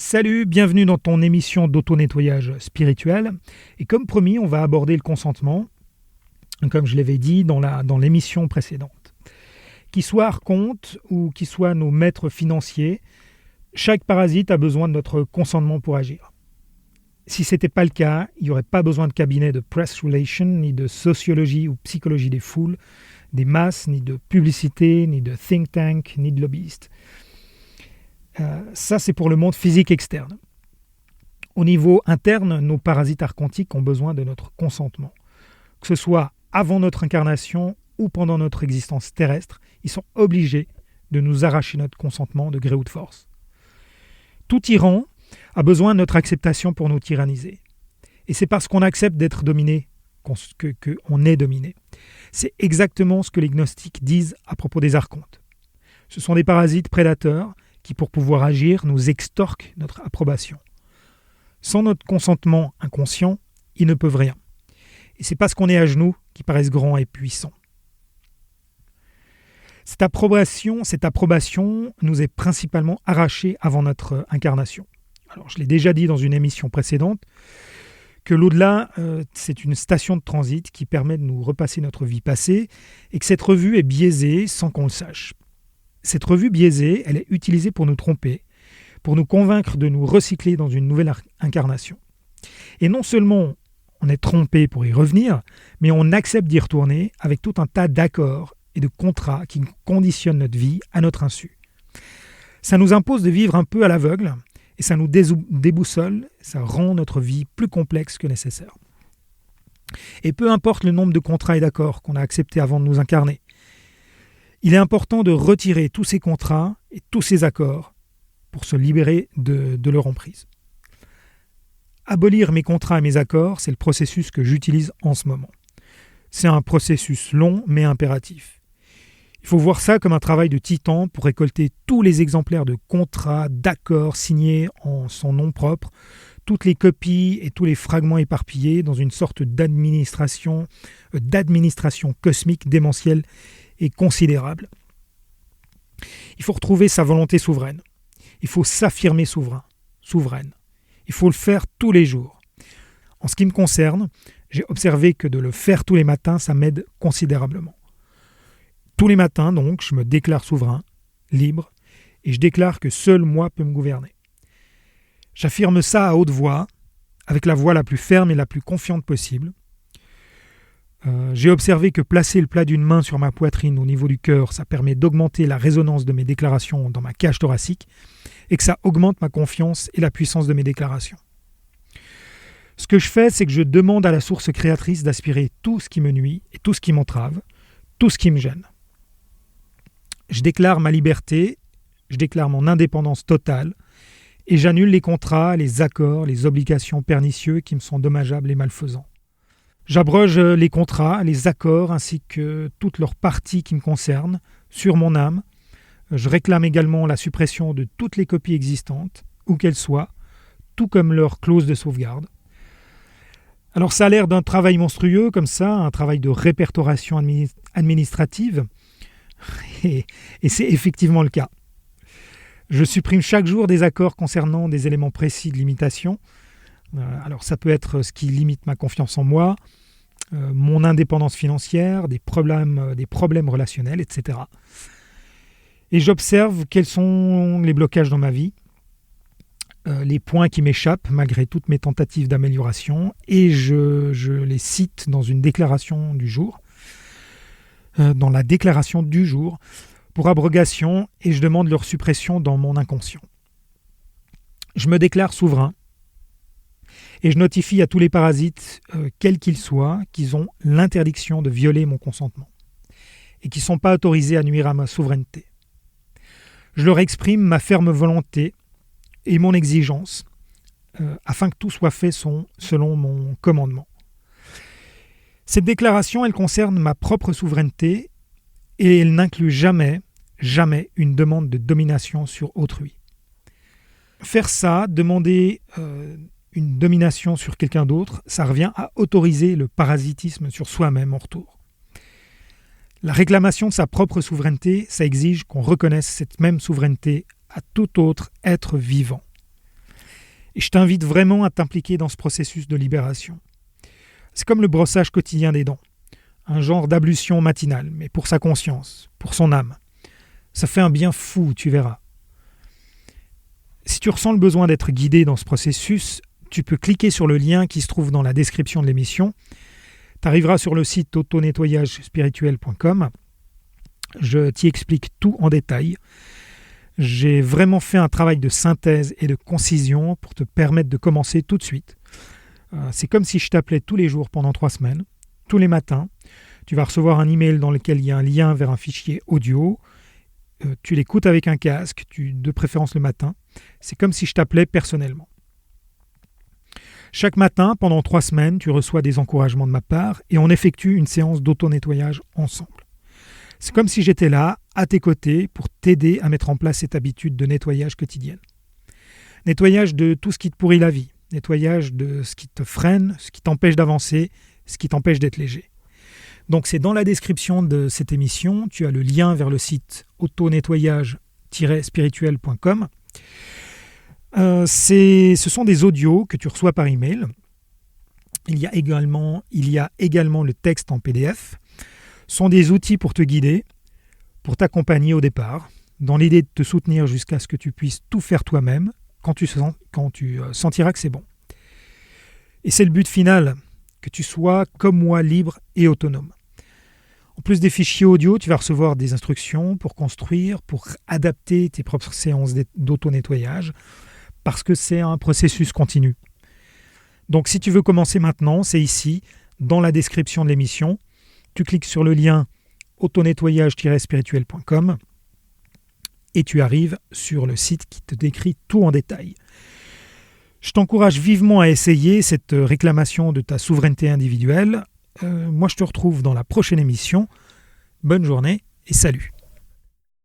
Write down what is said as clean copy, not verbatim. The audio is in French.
Salut, bienvenue dans ton émission d'auto-nettoyage spirituel. Et comme promis, on va aborder le consentement, comme je l'avais dit dans l'émission précédente. Qu'il soit archonte ou qu'il soit nos maîtres financiers, chaque parasite a besoin de notre consentement pour agir. Si ce n'était pas le cas, il n'y aurait pas besoin de cabinet de press relations, ni de sociologie ou psychologie des foules, des masses, ni de publicité, ni de think tank, ni de lobbyistes. Ça, c'est pour le monde physique externe. Au niveau interne, nos parasites archontiques ont besoin de notre consentement. Que ce soit avant notre incarnation ou pendant notre existence terrestre, ils sont obligés de nous arracher notre consentement de gré ou de force. Tout tyran a besoin de notre acceptation pour nous tyranniser. Et c'est parce qu'on accepte d'être dominé qu'on est dominé. C'est exactement ce que les gnostiques disent à propos des archontes. Ce sont des parasites prédateurs qui, pour pouvoir agir, nous extorquent notre approbation. Sans notre consentement inconscient, ils ne peuvent rien. Et c'est parce qu'on est à genoux qu'ils paraissent grands et puissants. Cette approbation nous est principalement arrachée avant notre incarnation. Alors, je l'ai déjà dit dans une émission précédente, que l'au-delà, c'est une station de transit qui permet de nous repasser notre vie passée et que cette revue est biaisée sans qu'on le sache. Cette revue biaisée, elle est utilisée pour nous tromper, pour nous convaincre de nous recycler dans une nouvelle incarnation. Et non seulement on est trompé pour y revenir, mais on accepte d'y retourner avec tout un tas d'accords et de contrats qui conditionnent notre vie à notre insu. Ça nous impose de vivre un peu à l'aveugle et ça nous déboussole, ça rend notre vie plus complexe que nécessaire. Et peu importe le nombre de contrats et d'accords qu'on a acceptés avant de nous incarner, il est important de retirer tous ces contrats et tous ces accords pour se libérer de leur emprise. Abolir mes contrats et mes accords, c'est le processus que j'utilise en ce moment. C'est un processus long mais impératif. Il faut voir ça comme un travail de titan pour récolter tous les exemplaires de contrats, d'accords signés en son nom propre, toutes les copies et tous les fragments éparpillés dans une sorte d'administration cosmique, démentielle et considérable. Il faut retrouver sa volonté souveraine. Il faut s'affirmer souveraine. Il faut le faire tous les jours. En ce qui me concerne, j'ai observé que de le faire tous les matins, ça m'aide considérablement. Tous les matins, donc, je me déclare souverain, libre, et je déclare que seul moi peux me gouverner. J'affirme ça à haute voix, avec la voix la plus ferme et la plus confiante possible. J'ai observé que placer le plat d'une main sur ma poitrine au niveau du cœur, ça permet d'augmenter la résonance de mes déclarations dans ma cage thoracique et que ça augmente ma confiance et la puissance de mes déclarations. Ce que je fais, c'est que je demande à la source créatrice d'aspirer tout ce qui me nuit et tout ce qui m'entrave, tout ce qui me gêne. Je déclare ma liberté, je déclare mon indépendance totale et j'annule les contrats, les accords, les obligations pernicieux qui me sont dommageables et malfaisants. J'abroge les contrats, les accords ainsi que toutes leurs parties qui me concernent sur mon âme. Je réclame également la suppression de toutes les copies existantes, où qu'elles soient, tout comme leurs clauses de sauvegarde. Alors ça a l'air d'un travail monstrueux comme ça, un travail de répertoration administrative, et c'est effectivement le cas. Je supprime chaque jour des accords concernant des éléments précis de limitation. Alors ça peut être ce qui limite ma confiance en moi, mon indépendance financière, des problèmes relationnels, etc. Et j'observe quels sont les blocages dans ma vie, les points qui m'échappent malgré toutes mes tentatives d'amélioration, et je les cite dans une déclaration du jour, dans la déclaration du jour, pour abrogation, et je demande leur suppression dans mon inconscient. Je me déclare souverain, et je notifie à tous les parasites, quels qu'ils soient, qu'ils ont l'interdiction de violer mon consentement et qu'ils ne sont pas autorisés à nuire à ma souveraineté. Je leur exprime ma ferme volonté et mon exigence afin que tout soit fait selon mon commandement. Cette déclaration, elle concerne ma propre souveraineté et elle n'inclut jamais une demande de domination sur autrui. Faire ça, demander une domination sur quelqu'un d'autre, ça revient à autoriser le parasitisme sur soi-même en retour. La réclamation de sa propre souveraineté, ça exige qu'on reconnaisse cette même souveraineté à tout autre être vivant. Et je t'invite vraiment à t'impliquer dans ce processus de libération. C'est comme le brossage quotidien des dents, un genre d'ablution matinale, mais pour sa conscience, pour son âme. Ça fait un bien fou, tu verras. Si tu ressens le besoin d'être guidé dans ce processus, tu peux cliquer sur le lien qui se trouve dans la description de l'émission. Tu arriveras sur le site autonettoyagespirituel.com. Je t'y explique tout en détail. J'ai vraiment fait un travail de synthèse et de concision pour te permettre de commencer tout de suite. C'est comme si je t'appelais tous les jours pendant 3 semaines, tous les matins. Tu vas recevoir un email dans lequel il y a un lien vers un fichier audio. Tu l'écoutes avec un casque, de préférence le matin. C'est comme si je t'appelais personnellement. Chaque matin, pendant 3 semaines, tu reçois des encouragements de ma part et on effectue une séance d'auto-nettoyage ensemble. C'est comme si j'étais là, à tes côtés, pour t'aider à mettre en place cette habitude de nettoyage quotidienne. Nettoyage de tout ce qui te pourrit la vie. Nettoyage de ce qui te freine, ce qui t'empêche d'avancer, ce qui t'empêche d'être léger. Donc c'est dans la description de cette émission, tu as le lien vers le site autonettoyage-spirituel.com. Ce sont des audios que tu reçois par email. Il y a également le texte en PDF. Ce sont des outils pour te guider, pour t'accompagner au départ, dans l'idée de te soutenir jusqu'à ce que tu puisses tout faire toi-même quand tu sentiras que c'est bon. Et c'est le but final, que tu sois comme moi libre et autonome. En plus des fichiers audio, tu vas recevoir des instructions pour construire, pour adapter tes propres séances d'auto-nettoyage, parce que c'est un processus continu. Donc si tu veux commencer maintenant, c'est ici, dans la description de l'émission. Tu cliques sur le lien autonettoyage-spirituel.com et tu arrives sur le site qui te décrit tout en détail. Je t'encourage vivement à essayer cette réclamation de ta souveraineté individuelle. Moi, je te retrouve dans la prochaine émission. Bonne journée et salut.